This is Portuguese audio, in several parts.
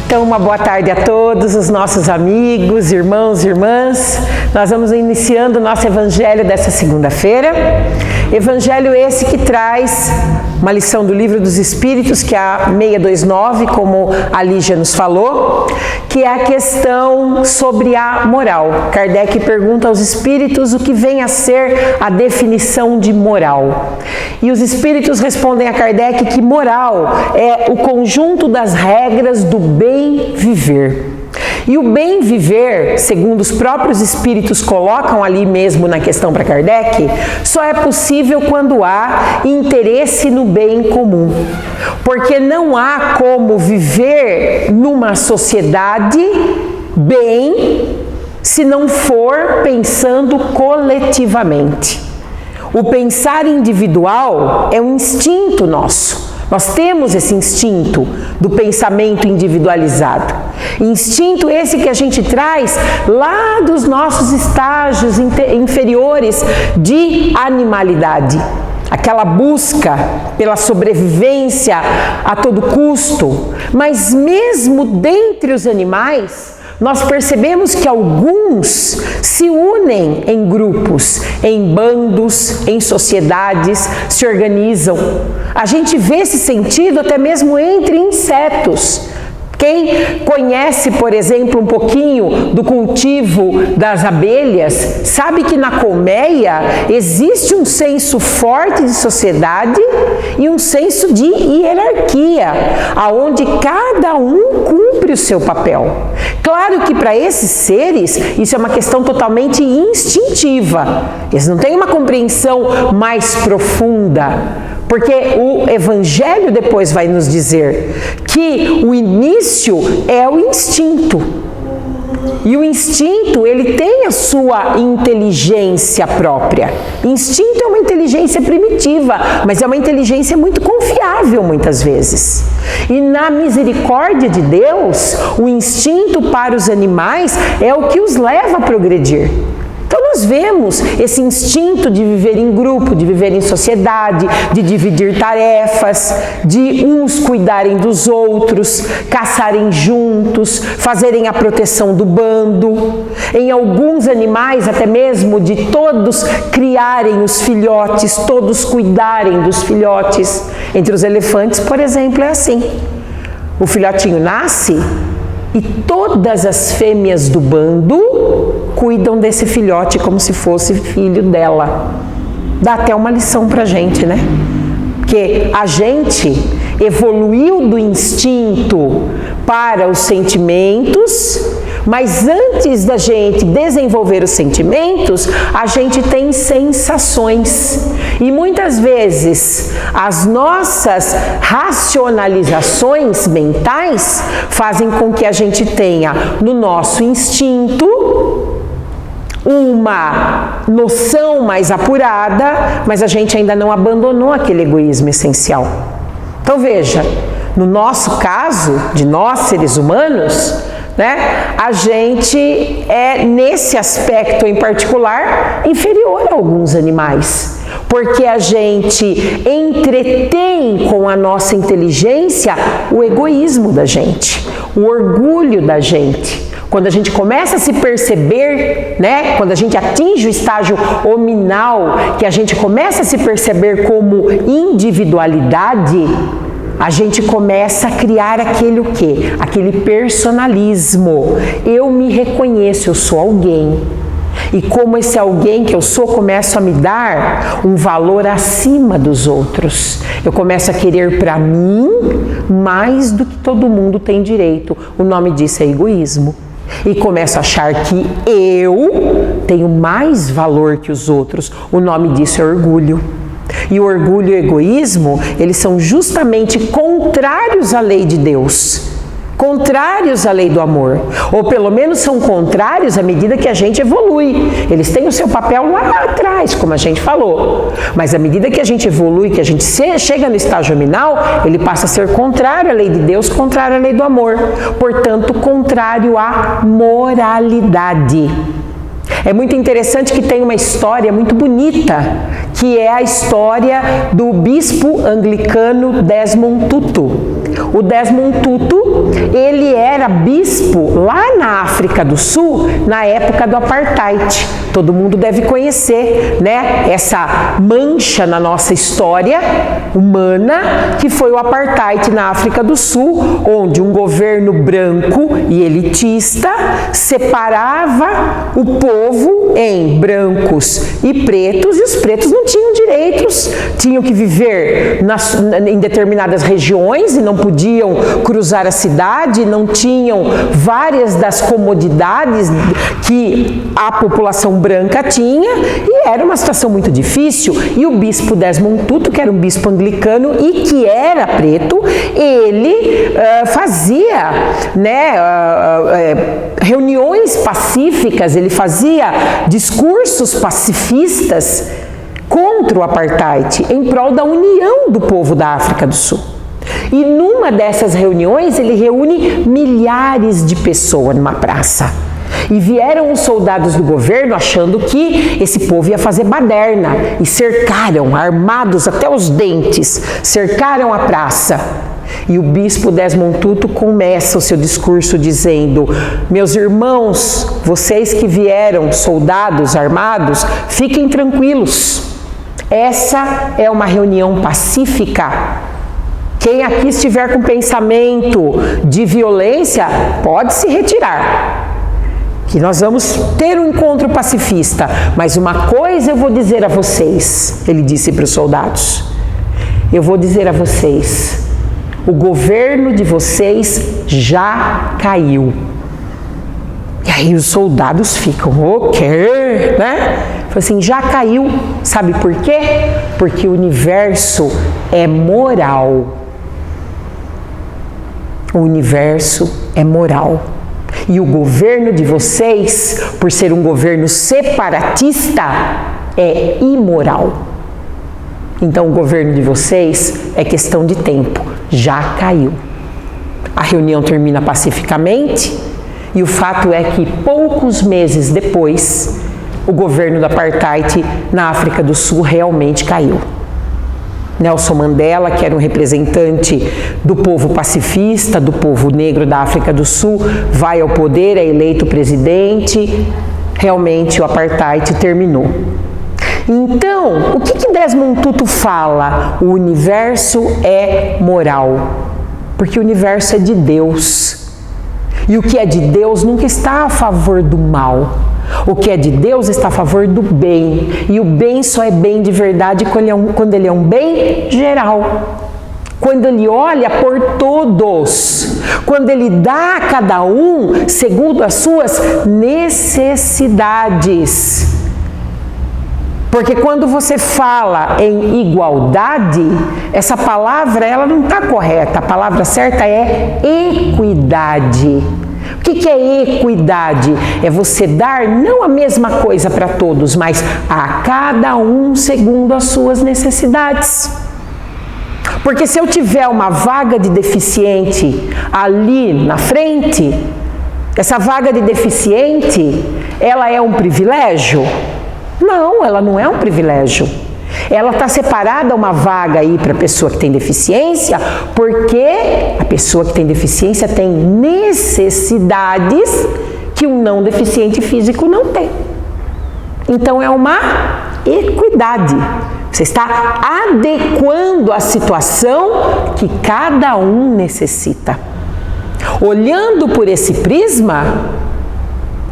Então, uma boa tarde a todos os nossos amigos, irmãos e irmãs. Nós vamos iniciando o nosso evangelho dessa segunda-feira. Evangelho esse que traz uma lição do Livro dos Espíritos, que é a 629, como a Lígia nos falou, que é a questão sobre a moral. Kardec pergunta aos espíritos o que vem a ser a definição de moral. E os espíritos respondem a Kardec que moral é o conjunto das regras do bem viver. E o bem viver, segundo os próprios espíritos colocam ali mesmo na questão para Kardec, só é possível quando há interesse no bem comum. Porque não há como viver numa sociedade bem se não for pensando coletivamente. O pensar individual é um instinto nosso. Nós temos esse instinto do pensamento individualizado. Instinto esse que a gente traz lá dos nossos estágios inferiores de animalidade. Aquela busca pela sobrevivência a todo custo. Mas mesmo dentre os animais, nós percebemos que alguns se unem em grupos, em bandos, em sociedades, se organizam. A gente vê esse sentido até mesmo entre insetos. Quem conhece, por exemplo, um pouquinho do cultivo das abelhas, sabe que na colmeia existe um senso forte de sociedade e um senso de hierarquia, aonde cada um cumpre o seu papel. Claro que para esses seres isso é uma questão totalmente instintiva, eles não têm uma compreensão mais profunda. Porque o Evangelho depois vai nos dizer que o início é o instinto. E o instinto, ele tem a sua inteligência própria. Instinto é uma inteligência primitiva, mas é uma inteligência muito confiável muitas vezes. E na misericórdia de Deus, o instinto para os animais é o que os leva a progredir. Então nós vemos esse instinto de viver em grupo, de viver em sociedade, de dividir tarefas, de uns cuidarem dos outros, caçarem juntos, fazerem a proteção do bando. Em alguns animais, até mesmo de todos criarem os filhotes, todos cuidarem dos filhotes. Entre os elefantes, por exemplo, é assim. O filhotinho nasce e todas as fêmeas do bando cuidam desse filhote como se fosse filho dela. Dá até uma lição pra gente, né? Porque a gente evoluiu do instinto para os sentimentos, mas antes da gente desenvolver os sentimentos, a gente tem sensações. E muitas vezes as nossas racionalizações mentais fazem com que a gente tenha no nosso instinto uma noção mais apurada, mas a gente ainda não abandonou aquele egoísmo essencial. Então veja, no nosso caso, de nós seres humanos, né, a gente é, nesse aspecto em particular, inferior a alguns animais. Porque a gente entretém com a nossa inteligência o egoísmo da gente, o orgulho da gente. Quando a gente começa a se perceber, né, quando a gente atinge o estágio hominal, que a gente começa a se perceber como individualidade, a gente começa a criar aquele o quê? Aquele personalismo. Eu me reconheço, eu sou alguém. E como esse alguém que eu sou, começo a me dar um valor acima dos outros. Eu começo a querer para mim mais do que todo mundo tem direito. O nome disso é egoísmo. E começo a achar que eu tenho mais valor que os outros. O nome disso é orgulho. E o orgulho e o egoísmo, eles são justamente contrários à lei de Deus. Contrários à lei do amor, ou pelo menos são contrários à medida que a gente evolui. Eles têm o seu papel lá atrás, como a gente falou, mas à medida que a gente evolui, que a gente chega no estágio nominal, ele passa a ser contrário à lei de Deus, contrário à lei do amor, portanto, contrário à moralidade. É muito interessante que tem uma história muito bonita, que é a história do bispo anglicano Desmond Tutu. o Desmond Tutu, ele era bispo lá na África do Sul, na época do Apartheid. Todo mundo deve conhecer, né, essa mancha na nossa história humana, que foi o Apartheid na África do Sul, onde um governo branco e elitista separava o povo em brancos e pretos, e os pretos não tinham direitos, tinham que viver em determinadas regiões e não podiam cruzar a cidade, não tinham várias das comodidades que a população branca tinha, e era uma situação muito difícil. E o bispo Desmond Tutu, que era um bispo anglicano e que era preto, ele fazia, né, reuniões pacíficas, ele fazia discursos pacifistas contra o Apartheid, em prol da união do povo da África do Sul. E numa dessas reuniões, ele reúne milhares de pessoas numa praça. E vieram os soldados do governo achando que esse povo ia fazer baderna, e cercaram, armados até os dentes, cercaram a praça. E o bispo Desmond Tutu começa o seu discurso dizendo: meus irmãos, vocês que vieram, soldados armados, fiquem tranquilos. Essa é uma reunião pacífica. Quem aqui estiver com pensamento de violência, pode se retirar. Que nós vamos ter um encontro pacifista. Mas uma coisa eu vou dizer a vocês, ele disse para os soldados. Eu vou dizer a vocês, o governo de vocês já caiu. E aí os soldados ficam, o quê? Né? Falei assim, já caiu. Sabe por quê? Porque o universo é moral. O universo é moral. E o governo de vocês, por ser um governo separatista, é imoral. Então o governo de vocês é questão de tempo, já caiu. A reunião termina pacificamente e o fato é que poucos meses depois, o governo do Apartheid na África do Sul realmente caiu. Nelson Mandela, que era um representante do povo pacifista, do povo negro da África do Sul, vai ao poder, é eleito presidente, realmente o Apartheid terminou. Então, o que Desmond Tutu fala? O universo é moral, porque o universo é de Deus. E o que é de Deus nunca está a favor do mal. O que é de Deus está a favor do bem. E o bem só é bem de verdade quando ele é um bem geral. Quando ele olha por todos. Quando ele dá a cada um segundo as suas necessidades. Porque quando você fala em igualdade, essa palavra ela não está correta. A palavra certa é equidade. O que é equidade? É você dar não a mesma coisa para todos, mas a cada um segundo as suas necessidades. Porque se eu tiver uma vaga de deficiente ali na frente, essa vaga de deficiente, ela é um privilégio? Não, ela não é um privilégio. Ela está separada uma vaga aí para a pessoa que tem deficiência, porque a pessoa que tem deficiência tem necessidades que um não deficiente físico não tem. Então é uma equidade. Você está adequando a situação que cada um necessita. Olhando por esse prisma,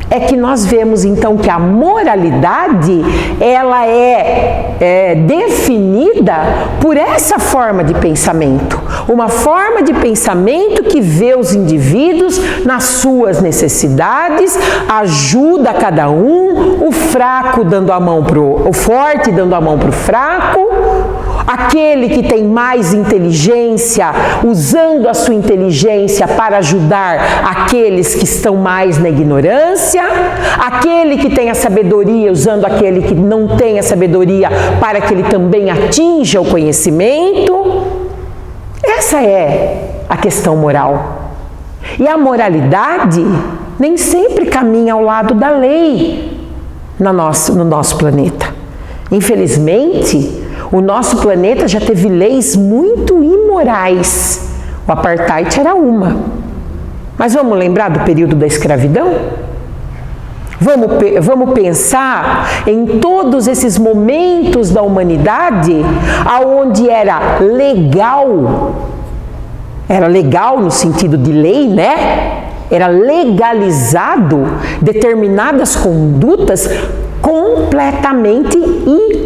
é que nós vemos então que a moralidade ela é definida por essa forma de pensamento. Uma forma de pensamento que vê os indivíduos nas suas necessidades, ajuda cada um, o fraco dando a mão o forte dando a mão para o fraco, aquele que tem mais inteligência, usando a sua inteligência para ajudar aqueles que estão mais na ignorância, aquele que tem a sabedoria, usando aquele que não tem a sabedoria para que ele também atinja o conhecimento. Essa é a questão moral. E a moralidade nem sempre caminha ao lado da lei no nosso planeta. Infelizmente, o nosso planeta já teve leis muito imorais, O apartheid era uma. Mas vamos lembrar do período da escravidão? Vamos pensar em todos esses momentos da humanidade aonde era legal no sentido de lei, né? Era legalizado determinadas condutas completamente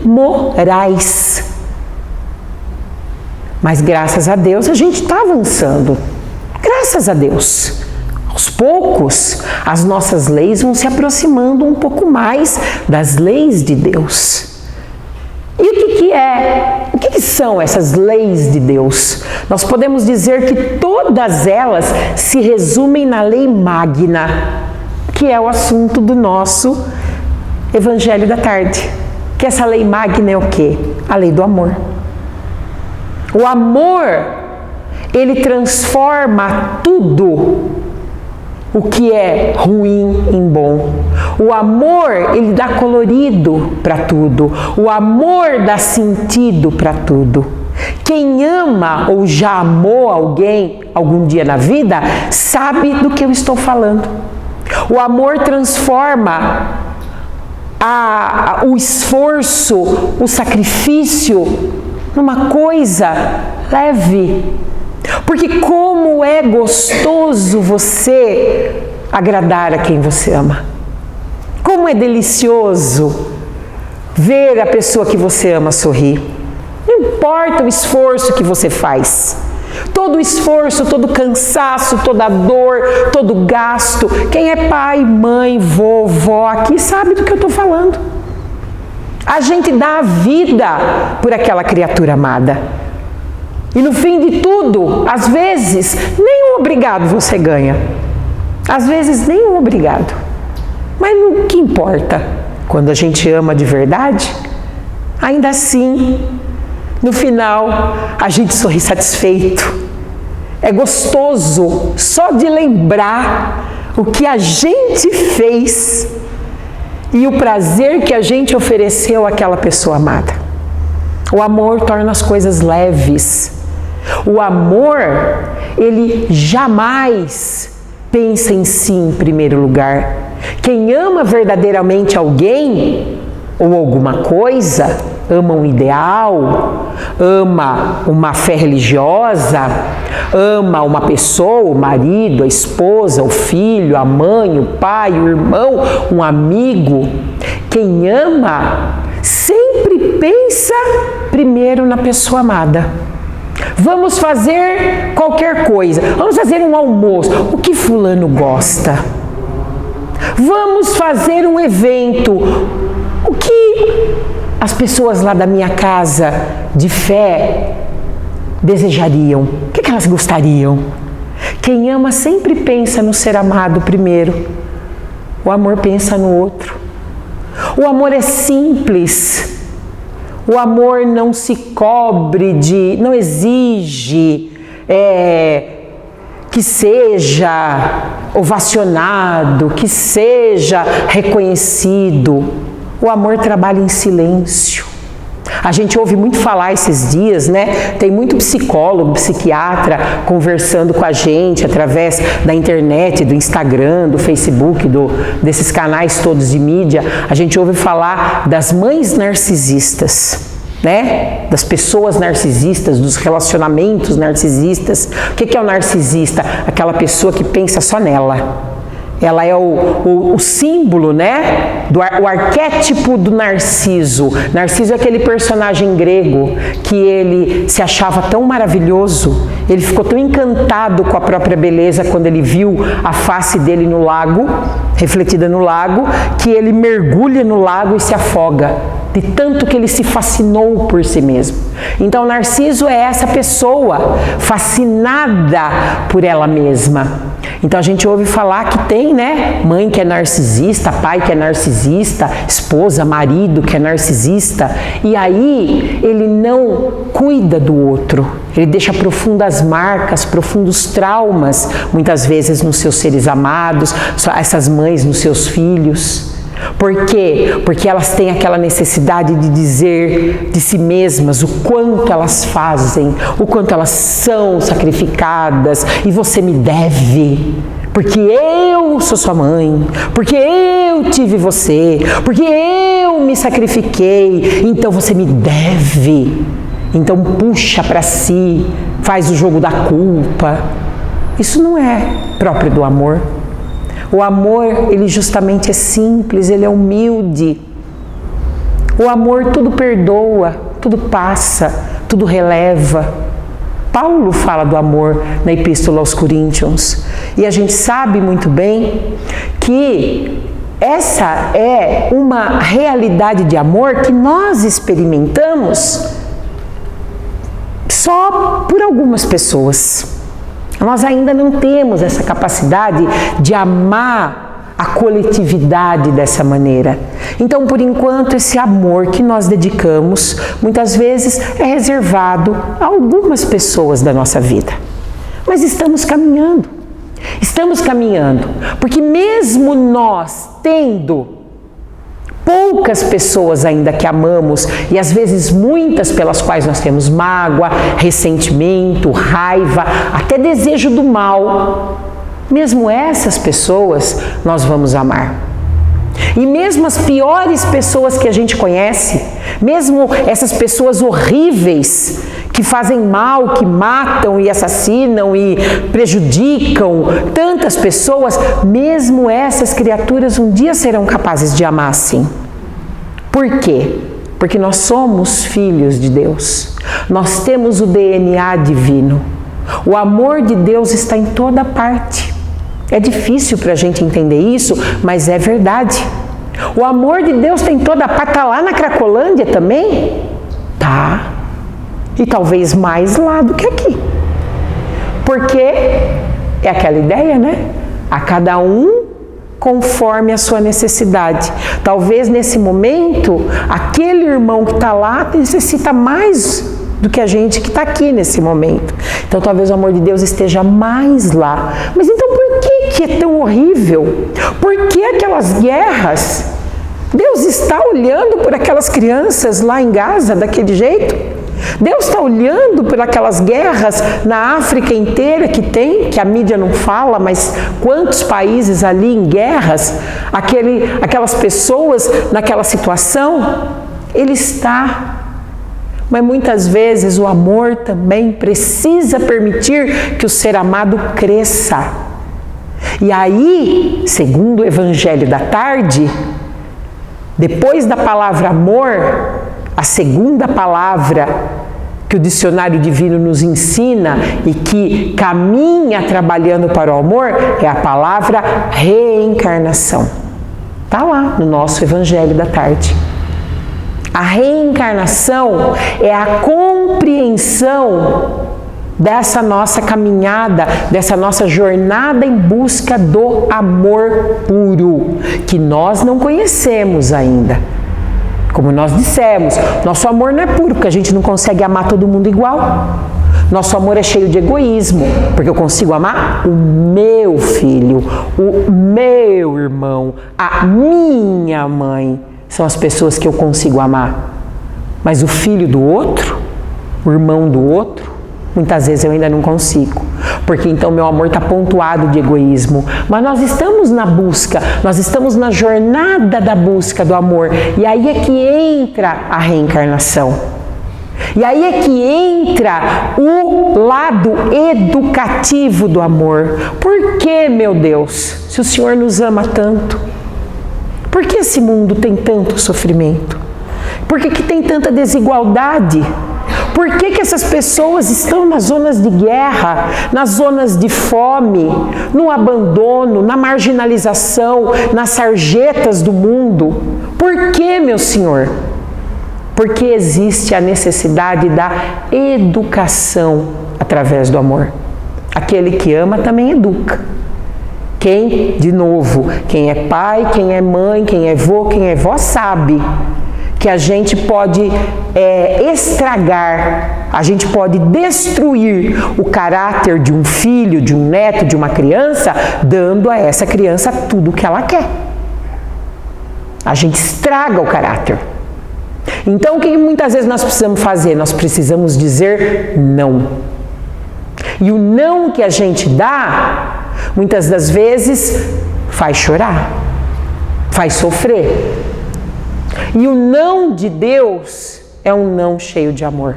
imorais. Mas graças a Deus a gente está avançando. Graças a Deus. Aos poucos, as nossas leis vão se aproximando um pouco mais das leis de Deus. E o que são essas leis de Deus? Nós podemos dizer que todas elas se resumem na lei magna, que é o assunto do nosso Evangelho da tarde. Que essa lei magna é o quê? A lei do amor. O amor, ele transforma tudo o que é ruim em bom. O amor, ele dá colorido para tudo. O amor dá sentido para tudo. Quem ama ou já amou alguém algum dia na vida, sabe do que eu estou falando. O amor transforma o esforço, o sacrifício numa coisa leve. Porque como é gostoso você agradar a quem você ama. Como é delicioso ver a pessoa que você ama sorrir. Não importa o esforço que você faz. Todo o esforço, todo o cansaço, toda a dor, todo o gasto. Quem é pai, mãe, vovó aqui sabe do que eu estou falando. A gente dá a vida por aquela criatura amada. E no fim de tudo, às vezes, nenhum obrigado você ganha. Às vezes, nenhum obrigado. Mas o que importa? Quando a gente ama de verdade, ainda assim, no final, a gente sorri satisfeito. É gostoso só de lembrar o que a gente fez e o prazer que a gente ofereceu àquela pessoa amada. O amor torna as coisas leves. O amor, ele jamais pensa em si em primeiro lugar. Quem ama verdadeiramente alguém ou alguma coisa, ama um ideal, ama uma fé religiosa, ama uma pessoa, o marido, a esposa, o filho, a mãe, o pai, o irmão, um amigo. Quem ama sempre pensa primeiro na pessoa amada. Vamos fazer qualquer coisa. Vamos fazer um almoço. O que fulano gosta? Vamos fazer um evento. O que as pessoas lá da minha casa de fé desejariam? O que elas gostariam? Quem ama sempre pensa no ser amado primeiro. O amor pensa no outro. O amor é simples. O amor não se cobre não exige que seja ovacionado, que seja reconhecido. O amor trabalha em silêncio. A gente ouve muito falar esses dias, né? Tem muito psicólogo, psiquiatra conversando com a gente através da internet, do Instagram, do Facebook, desses canais todos de mídia. A gente ouve falar das mães narcisistas, né? Das pessoas narcisistas, dos relacionamentos narcisistas. O que é o narcisista? Aquela pessoa que pensa só nela. Ela é o símbolo, né? O arquétipo do Narciso. Narciso é aquele personagem grego que ele se achava tão maravilhoso, ele ficou tão encantado com a própria beleza quando ele viu a face dele no lago, refletida no lago, que ele mergulha no lago e se afoga, de tanto que ele se fascinou por si mesmo. Então, Narciso é essa pessoa fascinada por ela mesma. Então a gente ouve falar que tem, né, mãe que é narcisista, pai que é narcisista, esposa, marido que é narcisista, e aí ele não cuida do outro, ele deixa profundas marcas, profundos traumas, muitas vezes nos seus seres amados, essas mães nos seus filhos. Por quê? Porque elas têm aquela necessidade de dizer de si mesmas o quanto elas fazem, o quanto elas são sacrificadas, e você me deve, porque eu sou sua mãe, porque eu tive você, porque eu me sacrifiquei, então você me deve. Então puxa para si, faz o jogo da culpa. Isso não é próprio do amor. O amor, ele justamente é simples, ele é humilde. O amor tudo perdoa, tudo passa, tudo releva. Paulo fala do amor na Epístola aos Coríntios. E a gente sabe muito bem que essa é uma realidade de amor que nós experimentamos só por algumas pessoas. Nós ainda não temos essa capacidade de amar a coletividade dessa maneira. Então, por enquanto, esse amor que nós dedicamos, muitas vezes é reservado a algumas pessoas da nossa vida. Mas estamos caminhando, porque mesmo nós tendo poucas pessoas ainda que amamos, e às vezes muitas pelas quais nós temos mágoa, ressentimento, raiva, até desejo do mal, mesmo essas pessoas nós vamos amar. E mesmo as piores pessoas que a gente conhece, mesmo essas pessoas horríveis que fazem mal, que matam e assassinam e prejudicam tantas pessoas, mesmo essas criaturas um dia serão capazes de amar assim. Por quê? Porque nós somos filhos de Deus. Nós temos o DNA divino. O amor de Deus está em toda parte. É difícil para a gente entender isso, mas é verdade. O amor de Deus está em toda parte. Está lá na Cracolândia também? Tá. E talvez mais lá do que aqui. Porque é aquela ideia, né? A cada um conforme a sua necessidade. Talvez nesse momento, aquele irmão que está lá necessita mais do que a gente que está aqui nesse momento. Então talvez o amor de Deus esteja mais lá. Mas então por que é tão horrível? Por que aquelas guerras? Deus está olhando por aquelas crianças lá em Gaza daquele jeito? Deus está olhando por aquelas guerras na África inteira que a mídia não fala, mas quantos países ali em guerras, aquelas pessoas naquela situação? Ele está. Mas muitas vezes o amor também precisa permitir que o ser amado cresça. E aí, segundo o Evangelho da Tarde, depois da palavra amor, a segunda palavra que o dicionário divino nos ensina e que caminha trabalhando para o amor é a palavra reencarnação. Está lá no nosso Evangelho da Tarde. A reencarnação é a compreensão dessa nossa caminhada, dessa nossa jornada em busca do amor puro, que nós não conhecemos ainda. Como nós dissemos, nosso amor não é puro, porque a gente não consegue amar todo mundo igual. Nosso amor é cheio de egoísmo, porque eu consigo amar o meu filho, o meu irmão, a minha mãe. São as pessoas que eu consigo amar. Mas o filho do outro, o irmão do outro, muitas vezes eu ainda não consigo. Porque então meu amor está pontuado de egoísmo. Mas nós estamos na busca, nós estamos na jornada da busca do amor. E aí é que entra a reencarnação. E aí é que entra o lado educativo do amor. Por que, meu Deus, se o Senhor nos ama tanto? Por que esse mundo tem tanto sofrimento? Por que tem tanta desigualdade? Por que essas pessoas estão nas zonas de guerra, nas zonas de fome, no abandono, na marginalização, nas sarjetas do mundo? Por que, meu Senhor? Porque existe a necessidade da educação através do amor. Aquele que ama também educa. De novo, quem é pai, quem é mãe, quem é vô, quem é vó sabe que a gente pode estragar, a gente pode destruir o caráter de um filho, de um neto, de uma criança, dando a essa criança tudo o que ela quer. A gente estraga o caráter. Então, o que muitas vezes nós precisamos fazer? Nós precisamos dizer não. E o não que a gente dá, muitas das vezes, faz chorar, faz sofrer. E o não de Deus é um não cheio de amor.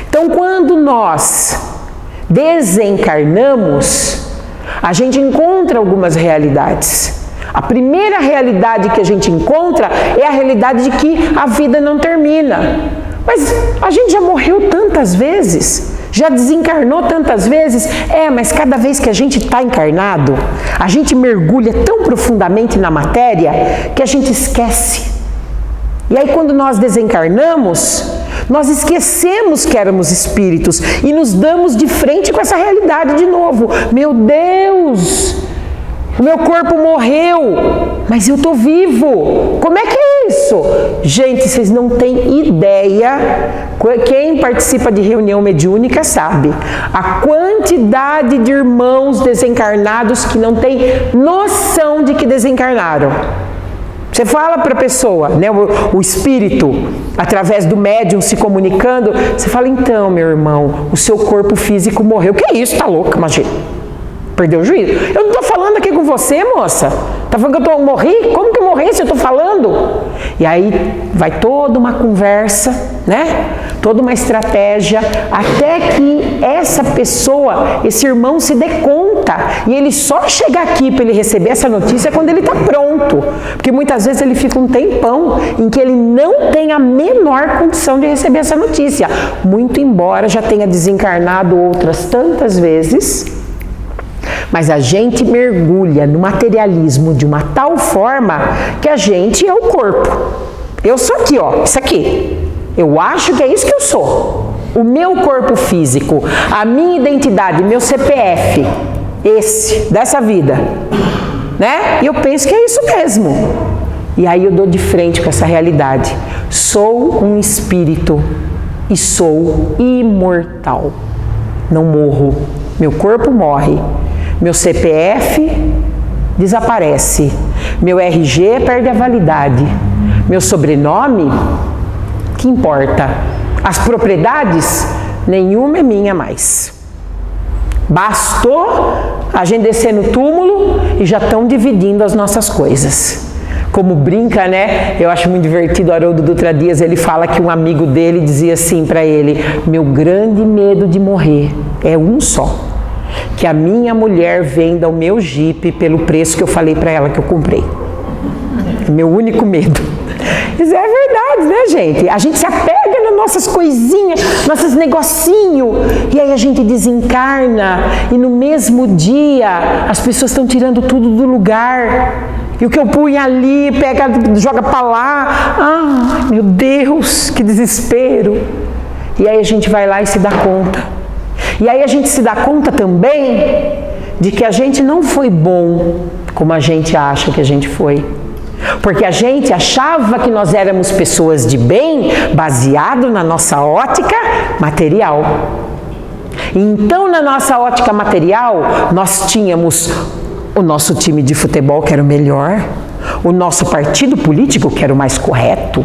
Então, quando nós desencarnamos, a gente encontra algumas realidades. A primeira realidade que a gente encontra é a realidade de que a vida não termina. Mas a gente já morreu tantas vezes, já desencarnou tantas vezes. Mas cada vez que a gente está encarnado, a gente mergulha tão profundamente na matéria que a gente esquece. E aí quando nós desencarnamos, nós esquecemos que éramos espíritos e nos damos de frente com essa realidade de novo. Meu Deus! O meu corpo morreu, mas eu estou vivo. Como é que é isso? Gente, vocês não têm ideia. Quem participa de reunião mediúnica sabe. A quantidade de irmãos desencarnados que não têm noção de que desencarnaram. Você fala para a pessoa, né, o espírito, através do médium se comunicando, você fala, então, meu irmão, o seu corpo físico morreu. Que é isso? Tá louca, imagina. Perdeu o juízo? Eu não estou falando aqui com você, moça. Está falando que eu morri? Como que eu morri se eu estou falando? E aí vai toda uma conversa, né? Toda uma estratégia, até que essa pessoa, esse irmão se dê conta. E ele só chega aqui para ele receber essa notícia quando ele está pronto. Porque muitas vezes ele fica um tempão em que ele não tem a menor condição de receber essa notícia. Muito embora já tenha desencarnado outras tantas vezes. Mas a gente mergulha no materialismo de uma tal forma que a gente é o corpo. Eu sou aqui, ó, isso aqui. Eu acho que é isso que eu sou. O meu corpo físico, a minha identidade, meu CPF, dessa vida, né? E eu penso que é isso mesmo. E aí eu dou de frente com essa realidade. Sou um espírito e sou imortal. Não morro. Meu corpo morre. Meu CPF desaparece, meu RG perde a validade, meu sobrenome, que importa? As propriedades, nenhuma é minha mais. Bastou a gente descer no túmulo e já estão dividindo as nossas coisas. Como brinca, né? Eu acho muito divertido o Haroldo Dutra Dias, ele fala que um amigo dele dizia assim para ele, meu grande medo de morrer é um só. Que a minha mulher venda o meu Jeep pelo preço que eu falei para ela que eu comprei. Meu único medo. Isso é verdade, né, gente? A gente se apega nas nossas coisinhas, nossos negocinhos, e aí a gente desencarna, e no mesmo dia as pessoas estão tirando tudo do lugar. E o que eu punho ali, pega, joga para lá. Ah, meu Deus, que desespero. E aí a gente vai lá e se dá conta. E aí a gente se dá conta também de que a gente não foi bom como a gente acha que a gente foi. Porque a gente achava que nós éramos pessoas de bem baseado na nossa ótica material. Então, na nossa ótica material, nós tínhamos o nosso time de futebol, que era o melhor, o nosso partido político, que era o mais correto,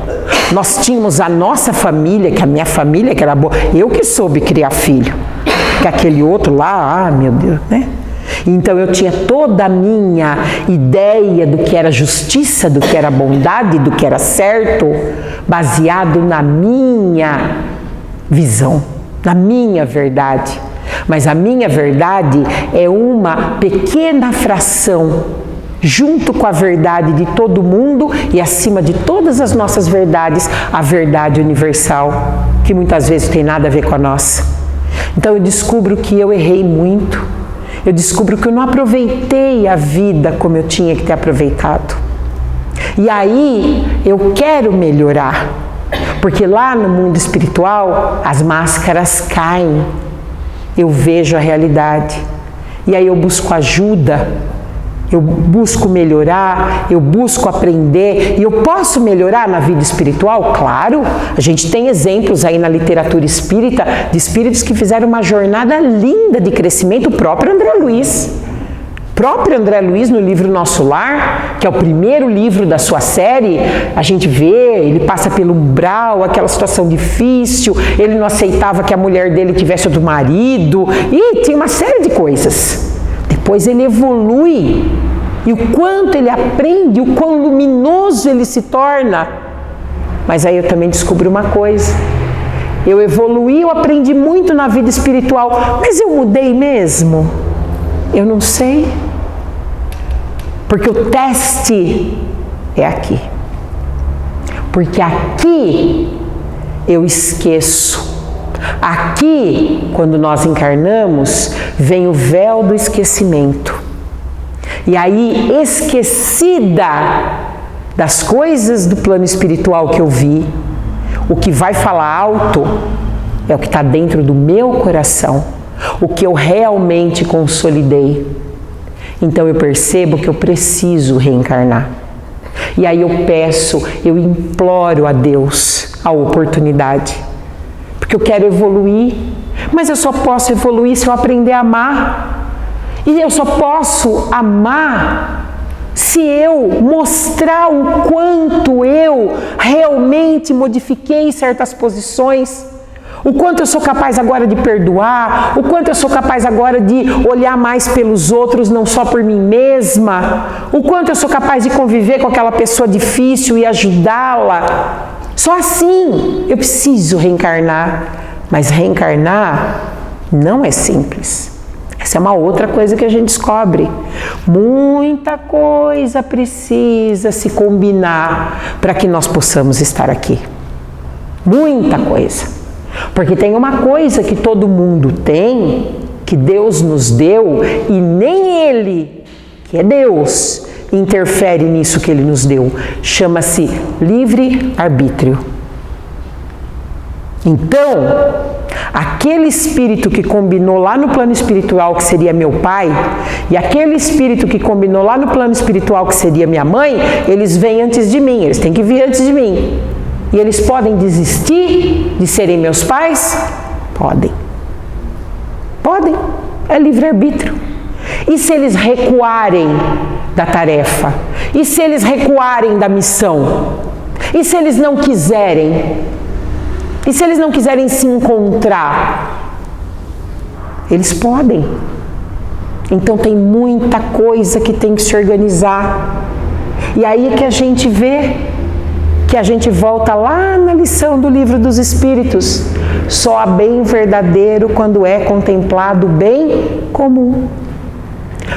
nós tínhamos a nossa família, que a minha família, que era boa, eu que soube criar filho, que aquele outro lá, meu Deus, né? Então eu tinha toda a minha ideia do que era justiça, do que era bondade, do que era certo, baseado na minha visão, na minha verdade. Mas a minha verdade é uma pequena fração, junto com a verdade de todo mundo e acima de todas as nossas verdades, a verdade universal, que muitas vezes não tem nada a ver com a nossa. Então eu descubro que eu errei muito, eu descubro que eu não aproveitei a vida como eu tinha que ter aproveitado. E aí eu quero melhorar, porque lá no mundo espiritual as máscaras caem, eu vejo a realidade, e aí eu busco ajuda, eu busco melhorar, eu busco aprender, e eu posso melhorar na vida espiritual? Claro, a gente tem exemplos aí na literatura espírita, de espíritos que fizeram uma jornada linda de crescimento, o próprio André Luiz. próprio André Luiz, no livro Nosso Lar, que é o primeiro livro da sua série, a gente vê, ele passa pelo umbral, aquela situação difícil, ele não aceitava que a mulher dele tivesse outro marido, e tinha uma série de coisas. Depois ele evolui, e o quanto ele aprende, o quão luminoso ele se torna. Mas aí eu também descobri uma coisa. Eu evoluí, eu aprendi muito na vida espiritual, mas eu mudei mesmo? Eu não sei. Porque o teste é aqui. Porque aqui eu esqueço. Aqui, quando nós encarnamos, vem o véu do esquecimento. E aí, esquecida das coisas do plano espiritual que eu vi, o que vai falar alto é o que está dentro do meu coração, o que eu realmente consolidei. Então eu percebo que eu preciso reencarnar. E aí eu peço, eu imploro a Deus a oportunidade. Porque eu quero evoluir, mas eu só posso evoluir se eu aprender a amar. E eu só posso amar se eu mostrar o quanto eu realmente modifiquei certas posições, o quanto eu sou capaz agora de perdoar, o quanto eu sou capaz agora de olhar mais pelos outros, não só por mim mesma, o quanto eu sou capaz de conviver com aquela pessoa difícil e ajudá-la. Só assim eu preciso reencarnar, mas reencarnar não é simples. Essa é uma outra coisa que a gente descobre. Muita coisa precisa se combinar para que nós possamos estar aqui. Muita coisa. Porque tem uma coisa que todo mundo tem, que Deus nos deu, e nem Ele, que é Deus, interfere nisso que Ele nos deu. Chama-se livre-arbítrio. Então, aquele espírito que combinou lá no plano espiritual, que seria meu pai, e aquele espírito que combinou lá no plano espiritual, que seria minha mãe, eles vêm antes de mim, eles têm que vir antes de mim. E eles podem desistir de serem meus pais? Podem. Podem. É livre-arbítrio. E se eles recuarem da tarefa? E se eles recuarem da missão? E se eles não quiserem? E se eles não quiserem se encontrar? Eles podem. Então tem muita coisa que tem que se organizar. E aí é que a gente vê, que a gente volta lá na lição do Livro dos Espíritos. Só há bem verdadeiro quando é contemplado o bem comum.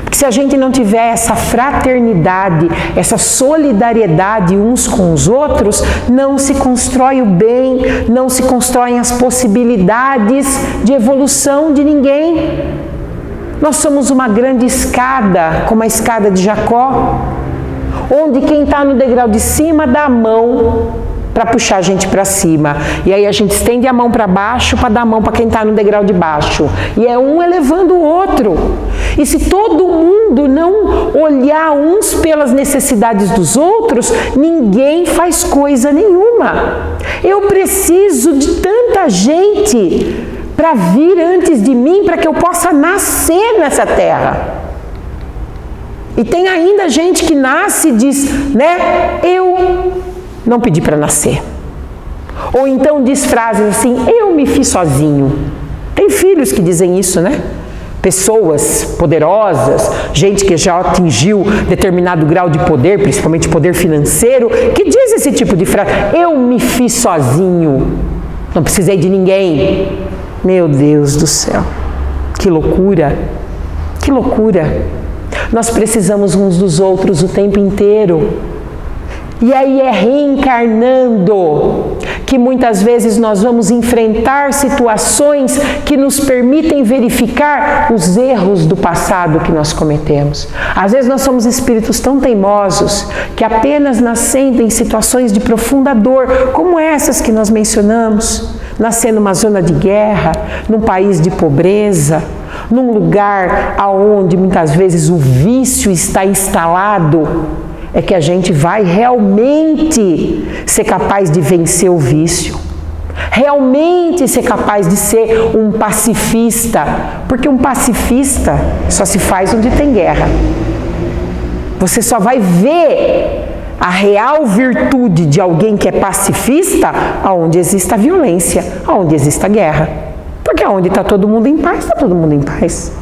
Porque se a gente não tiver essa fraternidade, essa solidariedade uns com os outros, não se constrói o bem, não se constroem as possibilidades de evolução de ninguém. Nós somos uma grande escada, como a escada de Jacó, onde quem está no degrau de cima dá a mão para puxar a gente para cima. E aí a gente estende a mão para baixo para dar a mão para quem está no degrau de baixo. E é um elevando o outro. E se todo mundo não olhar uns pelas necessidades dos outros, ninguém faz coisa nenhuma. Eu preciso de tanta gente para vir antes de mim, para que eu possa nascer nessa terra. E tem ainda gente que nasce e diz, né, eu não pedi para nascer. Ou então diz frases assim, eu me fiz sozinho. Tem filhos que dizem isso, né? Pessoas poderosas, gente que já atingiu determinado grau de poder, principalmente poder financeiro, que diz esse tipo de frase, eu me fiz sozinho, não precisei de ninguém. Meu Deus do céu, que loucura, que loucura. Nós precisamos uns dos outros o tempo inteiro. E aí é reencarnando que muitas vezes nós vamos enfrentar situações que nos permitem verificar os erros do passado que nós cometemos. Às vezes nós somos espíritos tão teimosos que apenas nascendo em situações de profunda dor, como essas que nós mencionamos, nascer numa zona de guerra, num país de pobreza, num lugar onde muitas vezes o vício está instalado, é que a gente vai realmente ser capaz de vencer o vício. Realmente ser capaz de ser um pacifista, porque um pacifista só se faz onde tem guerra. Você só vai ver a real virtude de alguém que é pacifista aonde exista violência, aonde exista guerra. Porque aonde está todo mundo em paz, está todo mundo em paz.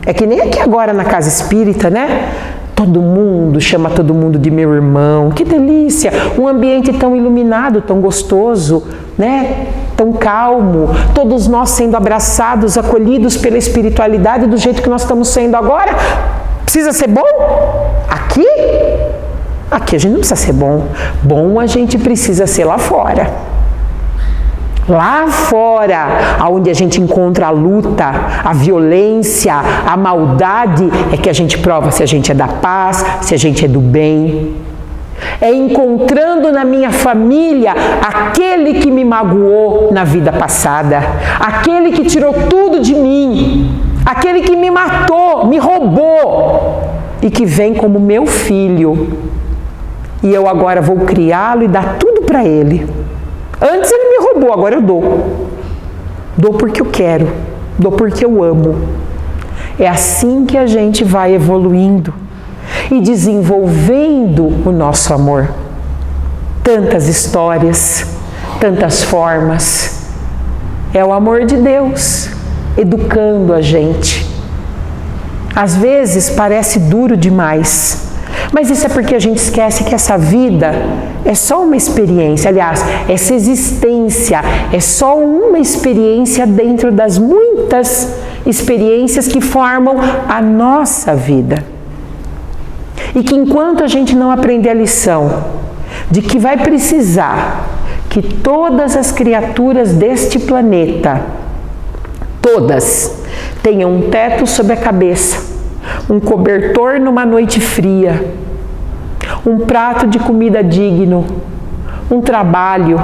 É que nem aqui agora na casa espírita, né? Todo mundo chama todo mundo de meu irmão. Que delícia! Um ambiente tão iluminado, tão gostoso, né? Tão calmo. Todos nós sendo abraçados, acolhidos pela espiritualidade do jeito que nós estamos sendo agora. Precisa ser bom? Aqui? Aqui a gente não precisa ser bom. Bom a gente precisa ser lá fora. Lá fora, onde a gente encontra a luta, a violência, a maldade, é que a gente prova se a gente é da paz, se a gente é do bem. É encontrando na minha família aquele que me magoou na vida passada, aquele que tirou tudo de mim, aquele que me matou, me roubou e que vem como meu filho. E eu agora vou criá-lo e dar tudo para ele. Antes ele me roubou, agora eu dou. Dou porque eu quero, dou porque eu amo. É assim que a gente vai evoluindo e desenvolvendo o nosso amor. Tantas histórias, tantas formas. É o amor de Deus educando a gente. Às vezes parece duro demais. Mas isso é porque a gente esquece que essa vida é só uma experiência. Aliás, essa existência é só uma experiência dentro das muitas experiências que formam a nossa vida. E que enquanto a gente não aprender a lição de que vai precisar que todas as criaturas deste planeta, todas, tenham um teto sobre a cabeça, um cobertor numa noite fria, um prato de comida digno, um trabalho,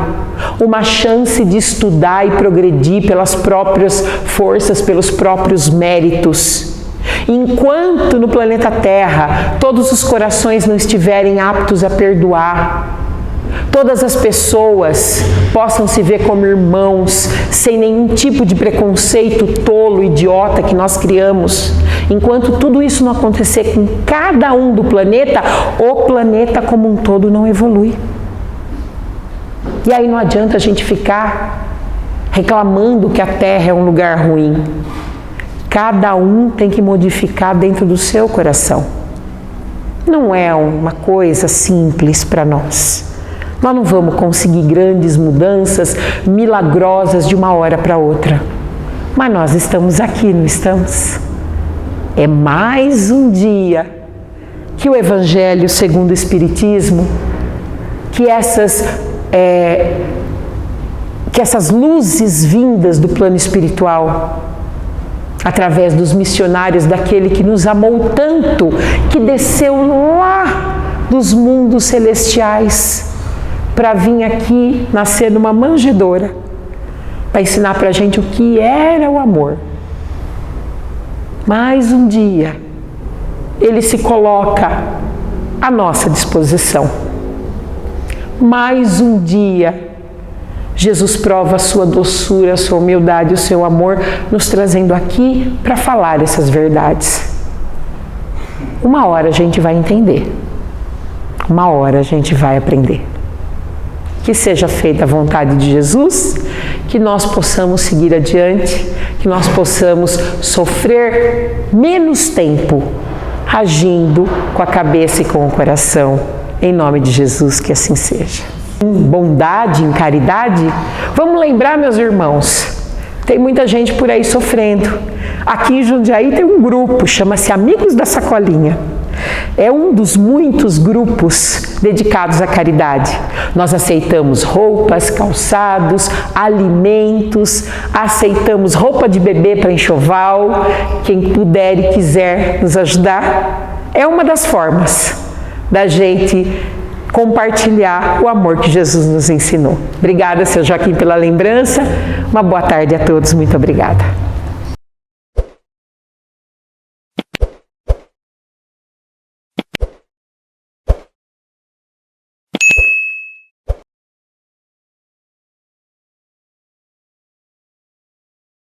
uma chance de estudar e progredir pelas próprias forças, pelos próprios méritos. Enquanto no planeta Terra todos os corações não estiverem aptos a perdoar, todas as pessoas possam se ver como irmãos, sem nenhum tipo de preconceito tolo, idiota que nós criamos. Enquanto tudo isso não acontecer com cada um do planeta, o planeta como um todo não evolui. E aí não adianta a gente ficar reclamando que a Terra é um lugar ruim. Cada um tem que modificar dentro do seu coração. Não é uma coisa simples para nós. Nós não vamos conseguir grandes mudanças milagrosas de uma hora para outra. Mas nós estamos aqui, não estamos? É mais um dia que o Evangelho segundo o Espiritismo, que essas luzes vindas do plano espiritual, através dos missionários daquele que nos amou tanto, que desceu lá dos mundos celestiais, para vir aqui nascer numa manjedoura, para ensinar para a gente o que era o amor. Mais um dia, ele se coloca à nossa disposição. Mais um dia, Jesus prova a sua doçura, a sua humildade, o seu amor, nos trazendo aqui para falar essas verdades. Uma hora a gente vai entender. Uma hora a gente vai aprender. Que seja feita a vontade de Jesus, que nós possamos seguir adiante, que nós possamos sofrer menos tempo, agindo com a cabeça e com o coração. Em nome de Jesus, que assim seja. Em bondade, em caridade, vamos lembrar, meus irmãos, tem muita gente por aí sofrendo. Aqui em Jundiaí tem um grupo, chama-se Amigos da Sacolinha. É um dos muitos grupos dedicados à caridade. Nós aceitamos roupas, calçados, alimentos, aceitamos roupa de bebê para enxoval. Quem puder e quiser nos ajudar, é uma das formas da gente compartilhar o amor que Jesus nos ensinou. Obrigada, seu Joaquim, pela lembrança. Uma boa tarde a todos. Muito obrigada.